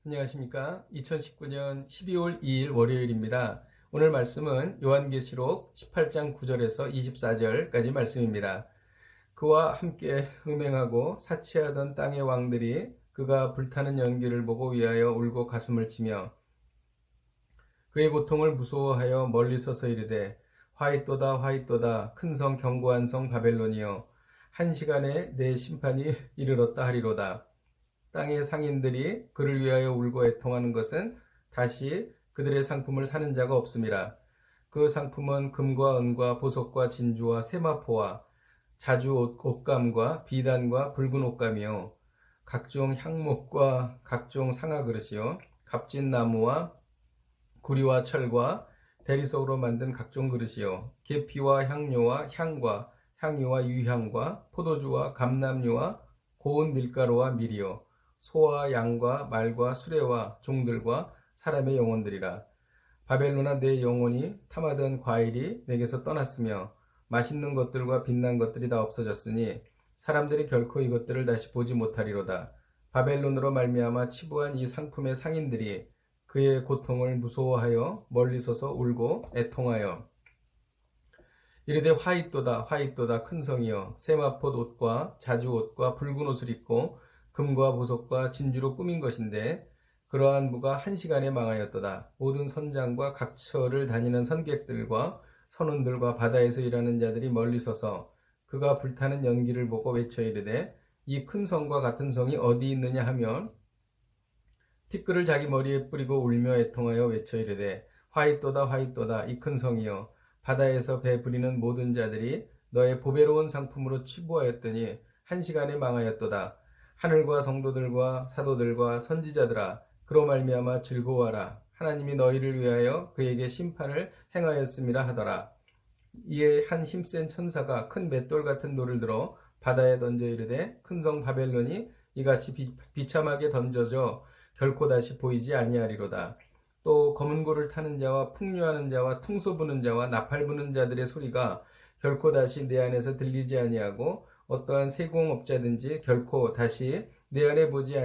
안녕하십니까. 2019년 12월 2일 월요일입니다. 오늘 말씀은 요한계시록 18장 9절에서 24절까지 말씀입니다. 그와 함께 음행하고 사치하던 땅의 왕들이 그가 불타는 연기를 보고 위하여 울고 가슴을 치며 그의 고통을 무서워하여 멀리 서서 이르되 화이또다 화이또다 큰 성 견고한 성 바벨론이여 한 시간에 내 심판이 이르렀다 하리로다. 땅의 상인들이 그를 위하여 울고 애통하는 것은 다시 그들의 상품을 사는 자가 없음이라. 그 상품은 금과 은과 보석과 진주와 세마포와 자주 옷감과 비단과 붉은 옷감이요 각종 향목과 각종 상아 그릇이요 값진 나무와 구리와 철과 대리석으로 만든 각종 그릇이요 계피와 향료와 향과 향유와 유향과 포도주와 감람류와 고운 밀가루와 밀이요 소와 양과 말과 수레와 종들과 사람의 영혼들이라. 바벨론아 내 영혼이 탐하던 과일이 내게서 떠났으며 맛있는 것들과 빛난 것들이 다 없어졌으니 사람들이 결코 이것들을 다시 보지 못하리로다. 바벨론으로 말미암아 치부한 이 상품의 상인들이 그의 고통을 무서워하여 멀리 서서 울고 애통하여 이르되 화이또다 화이또다 큰 성이여 세마포 옷과 자주 옷과 붉은 옷을 입고 금과 보석과 진주로 꾸민 것인데 그러한 무가 한 시간에 망하였도다. 모든 선장과 각처를 다니는 선객들과 선원들과 바다에서 일하는 자들이 멀리 서서 그가 불타는 연기를 보고 외쳐 이르되 이 큰 성과 같은 성이 어디 있느냐 하면 티끌을 자기 머리에 뿌리고 울며 애통하여 외쳐 이르되 화이또다 화이또다 이 큰 성이여 바다에서 배 부리는 모든 자들이 너의 보배로운 상품으로 치부하였더니 한 시간에 망하였도다. 하늘과 성도들과 사도들과 선지자들아 그로 말미암아 즐거워하라. 하나님이 너희를 위하여 그에게 심판을 행하였음이라 하더라. 이에 한 힘센 천사가 큰 맷돌 같은 돌을 들어 바다에 던져 이르되 큰 성 바벨론이 이같이 비참하게 던져져 결코 다시 보이지 아니하리로다. 또 검은 고를 타는 자와 풍류하는 자와 퉁소 부는 자와 나팔 부는 자들의 소리가 결코 다시 내 안에서 들리지 아니하고 어떠한 세공업자든지 결코 다시 내 안에 보이지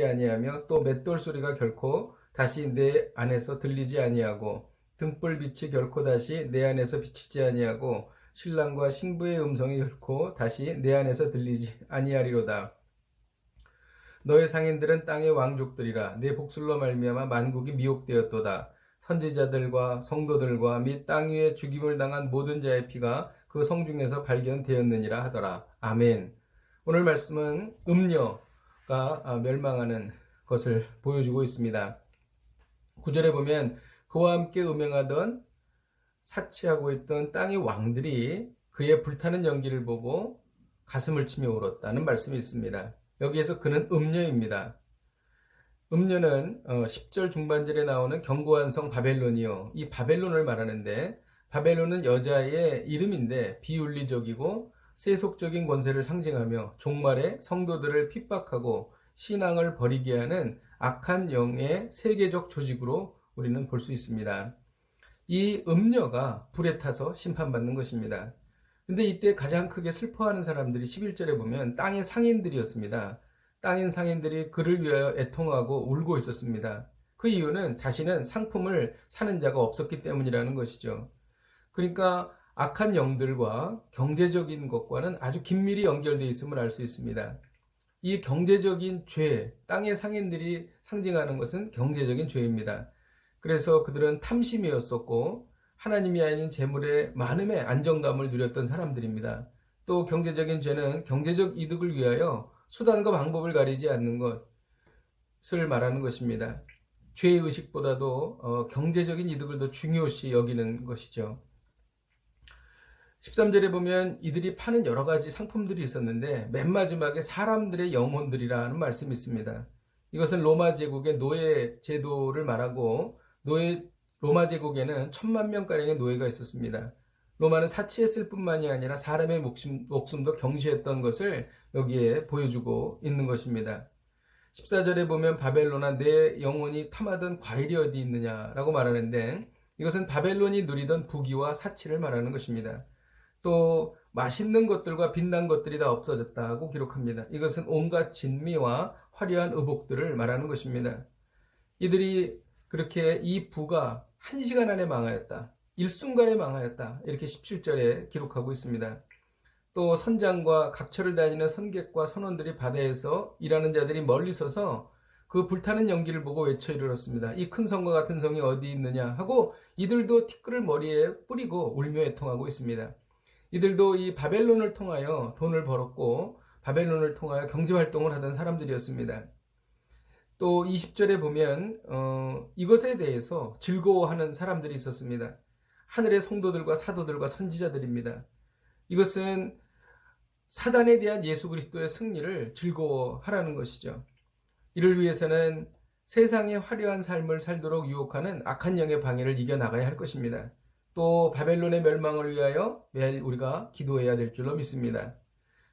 아니하며 또 맷돌 소리가 결코 다시 내 안에서 들리지 아니하고 등불빛이 결코 다시 내 안에서 비치지 아니하고 신랑과 신부의 음성이 결코 다시 내 안에서 들리지 아니하리로다. 너의 상인들은 땅의 왕족들이라 내 복술로 말미암아 만국이 미혹되었도다. 선지자들과 성도들과 및 땅 위에 죽임을 당한 모든 자의 피가 그 성중에서 발견되었느니라 하더라. 아멘. 오늘 말씀은 음녀가 멸망하는 것을 보여주고 있습니다. 9절에 보면 그와 함께 음행하던 사치하고 있던 땅의 왕들이 그의 불타는 연기를 보고 가슴을 치며 울었다는 말씀이 있습니다. 여기에서 그는 음녀입니다. 음녀는 10절 중반절에 나오는 견고한 성 바벨론이요. 이 바벨론을 말하는데 바벨론은 여자의 이름인데 비윤리적이고 세속적인 권세를 상징하며 종말에 성도들을 핍박하고 신앙을 버리게 하는 악한 영의 세계적 조직으로 우리는 볼 수 있습니다. 이 음녀가 불에 타서 심판받는 것입니다. 근데 이때 가장 크게 슬퍼하는 사람들이 11절에 보면 땅의 상인들이었습니다. 땅의 상인들이 그를 위하여 애통하고 울고 있었습니다. 그 이유는 다시는 상품을 사는 자가 없었기 때문이라는 것이죠. 그러니까 악한 영들과 경제적인 것과는 아주 긴밀히 연결되어 있음을 알 수 있습니다. 이 경제적인 죄, 땅의 상인들이 상징하는 것은 경제적인 죄입니다. 그래서 그들은 탐심이었었고 하나님이 아닌 재물의 많음의 안정감을 누렸던 사람들입니다. 또 경제적인 죄는 경제적 이득을 위하여 수단과 방법을 가리지 않는 것을 말하는 것입니다. 죄의식보다도 경제적인 이득을 더 중요시 여기는 것이죠. 13절에 보면 이들이 파는 여러 가지 상품들이 있었는데 맨 마지막에 사람들의 영혼들이라는 말씀이 있습니다. 이것은 로마 제국의 노예 제도를 말하고 로마 제국에는 1000만 명가량의 노예가 있었습니다. 로마는 사치했을 뿐만이 아니라 사람의 목숨도 경시했던 것을 여기에 보여주고 있는 것입니다. 14절에 보면 바벨론아 내 영혼이 탐하던 과일이 어디 있느냐라고 말하는데 이것은 바벨론이 누리던 부귀와 사치를 말하는 것입니다. 또 맛있는 것들과 빛난 것들이 다 없어졌다고 기록합니다. 이것은 온갖 진미와 화려한 의복들을 말하는 것입니다. 이들이 그렇게 이 부가 1시간 안에 망하였다. 일순간에 망하였다. 이렇게 17절에 기록하고 있습니다. 또 선장과 각처를 다니는 선객과 선원들이 바다에서 일하는 자들이 멀리 서서 그 불타는 연기를 보고 외쳐 이르렀습니다. 이 큰 성과 같은 성이 어디 있느냐 하고 이들도 티끌을 머리에 뿌리고 울며 애통하고 있습니다. 이들도 이 바벨론을 통하여 돈을 벌었고 바벨론을 통하여 경제활동을 하던 사람들이었습니다. 또 20절에 보면 이것에 대해서 즐거워하는 사람들이 있었습니다. 하늘의 성도들과 사도들과 선지자들입니다. 이것은 사단에 대한 예수 그리스도의 승리를 즐거워하라는 것이죠. 이를 위해서는 세상의 화려한 삶을 살도록 유혹하는 악한 영의 방해를 이겨나가야 할 것입니다. 또 바벨론의 멸망을 위하여 매일 우리가 기도해야 될 줄로 믿습니다.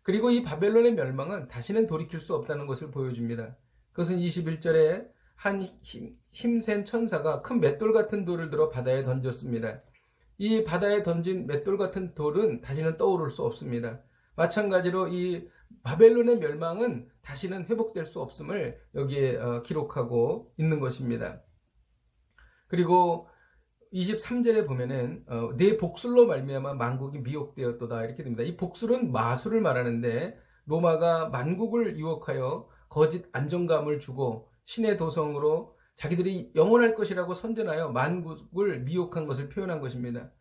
그리고 이 바벨론의 멸망은 다시는 돌이킬 수 없다는 것을 보여줍니다. 그것은 21절에 한 힘센 천사가 큰 맷돌 같은 돌을 들어 바다에 던졌습니다. 이 바다에 던진 맷돌 같은 돌은 다시는 떠오를 수 없습니다. 마찬가지로 이 바벨론의 멸망은 다시는 회복될 수 없음을 여기에 기록하고 있는 것입니다. 그리고 23절에 보면은 내 복술로 말미암아 만국이 미혹되었도다 이렇게 됩니다. 이 복술은 마술을 말하는데 로마가 만국을 유혹하여 거짓 안정감을 주고 신의 도성으로 자기들이 영원할 것이라고 선전하여 만국을 미혹한 것을 표현한 것입니다.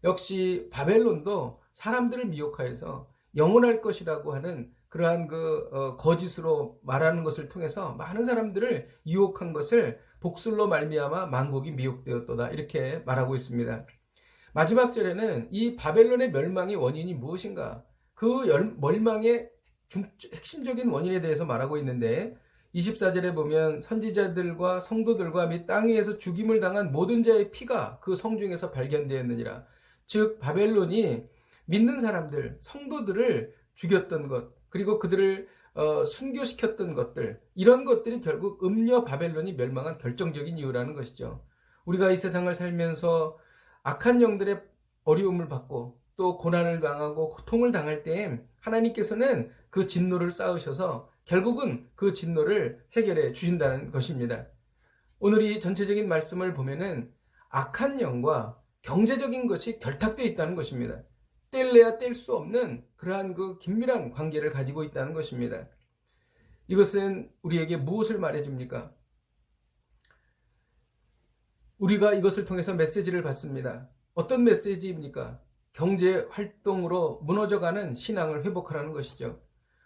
역시 바벨론도 사람들을 미혹하여서 영원할 것이라고 하는 그러한 거짓으로 말하는 것을 통해서 많은 사람들을 유혹한 것을 복술로 말미암아 만국이 미혹되었도다 이렇게 말하고 있습니다. 마지막 절에는 이 바벨론의 멸망의 원인이 무엇인가? 그 멸망의 핵심적인 원인에 대해서 말하고 있는데 24절에 보면 선지자들과 성도들과 및 땅 위에서 죽임을 당한 모든 자의 피가 그 성중에서 발견되었느니라. 즉 바벨론이 믿는 사람들, 성도들을 죽였던 것, 그리고 그들을 순교시켰던 것들, 이런 것들이 결국 음녀 바벨론이 멸망한 결정적인 이유라는 것이죠. 우리가 이 세상을 살면서 악한 영들의 어려움을 받고 또 고난을 당하고 고통을 당할 때 하나님께서는 그 진노를 쌓으셔서 결국은 그 진노를 해결해 주신다는 것입니다. 오늘 이 전체적인 말씀을 보면은 악한 영과 경제적인 것이 결탁되어 있다는 것입니다. 뗄래야 뗄 수 없는 그러한 그 긴밀한 관계를 가지고 있다는 것입니다. 이것은 우리에게 무엇을 말해줍니까? 우리가 이것을 통해서 메시지를 받습니다. 어떤 메시지입니까? 경제 활동으로 무너져가는 신앙을 회복하라는 것이죠.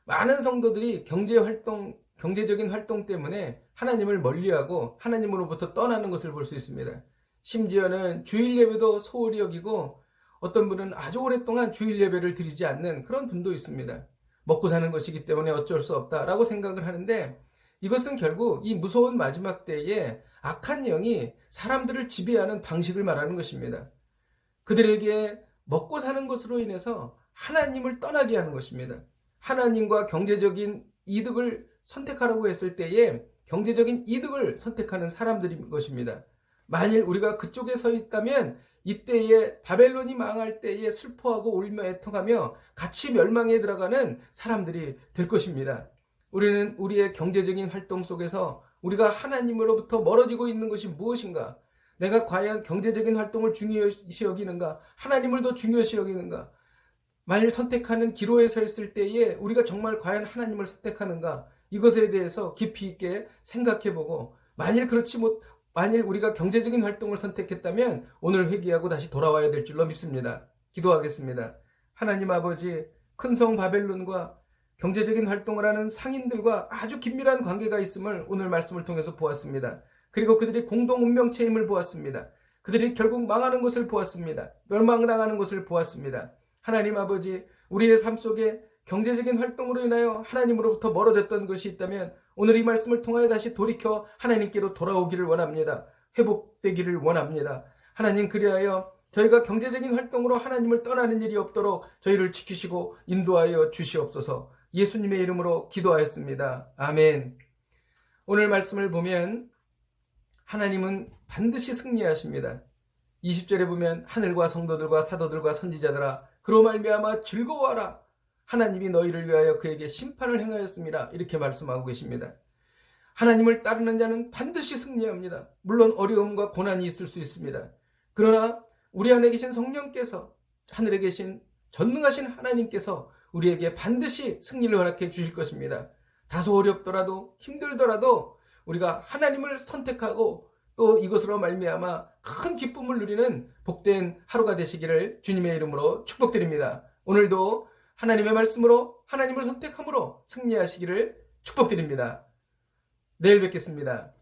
많은 성도들이 경제적인 활동 때문에 하나님을 멀리하고 하나님으로부터 떠나는 것을 볼 수 있습니다. 심지어는 주일 예배도 소홀히 여기고 어떤 분은 아주 오랫동안 주일 예배를 드리지 않는 그런 분도 있습니다. 먹고 사는 것이기 때문에 어쩔 수 없다라고 생각을 하는데 이것은 결국 이 무서운 마지막 때에 악한 영이 사람들을 지배하는 방식을 말하는 것입니다. 그들에게 먹고 사는 것으로 인해서 하나님을 떠나게 하는 것입니다. 하나님과 경제적인 이득을 선택하라고 했을 때에 경제적인 이득을 선택하는 사람들인 것입니다. 만일 우리가 그쪽에 서 있다면 이때에 바벨론이 망할 때에 슬퍼하고 울며 애통하며 같이 멸망에 들어가는 사람들이 될 것입니다. 우리는 우리의 경제적인 활동 속에서 우리가 하나님으로부터 멀어지고 있는 것이 무엇인가? 내가 과연 경제적인 활동을 중요시 여기는가? 하나님을 더 중요시 여기는가? 만일 선택하는 기로에 서 있을 때에 우리가 정말 과연 하나님을 선택하는가? 이것에 대해서 깊이 있게 생각해보고 만일 우리가 경제적인 활동을 선택했다면 오늘 회개하고 다시 돌아와야 될 줄로 믿습니다. 기도하겠습니다. 하나님 아버지, 큰 성 바벨론과 경제적인 활동을 하는 상인들과 아주 긴밀한 관계가 있음을 오늘 말씀을 통해서 보았습니다. 그리고 그들이 공동 운명체임을 보았습니다. 그들이 결국 망하는 것을 보았습니다. 멸망당하는 것을 보았습니다. 하나님 아버지, 우리의 삶 속에 경제적인 활동으로 인하여 하나님으로부터 멀어졌던 것이 있다면 오늘 이 말씀을 통하여 다시 돌이켜 하나님께로 돌아오기를 원합니다. 회복되기를 원합니다. 하나님, 그리하여 저희가 경제적인 활동으로 하나님을 떠나는 일이 없도록 저희를 지키시고 인도하여 주시옵소서. 예수님의 이름으로 기도하였습니다. 아멘. 오늘 말씀을 보면 하나님은 반드시 승리하십니다. 20절에 보면 하늘과 성도들과 사도들과 선지자들아 그로 말미암아 즐거워하라. 하나님이 너희를 위하여 그에게 심판을 행하였습니다. 이렇게 말씀하고 계십니다. 하나님을 따르는 자는 반드시 승리합니다. 물론 어려움과 고난이 있을 수 있습니다. 그러나 우리 안에 계신 성령께서, 하늘에 계신 전능하신 하나님께서 우리에게 반드시 승리를 허락해 주실 것입니다. 다소 어렵더라도 힘들더라도 우리가 하나님을 선택하고 또 이것으로 말미암아 큰 기쁨을 누리는 복된 하루가 되시기를 주님의 이름으로 축복드립니다. 오늘도 하나님의 말씀으로 하나님을 선택함으로 승리하시기를 축복드립니다. 내일 뵙겠습니다.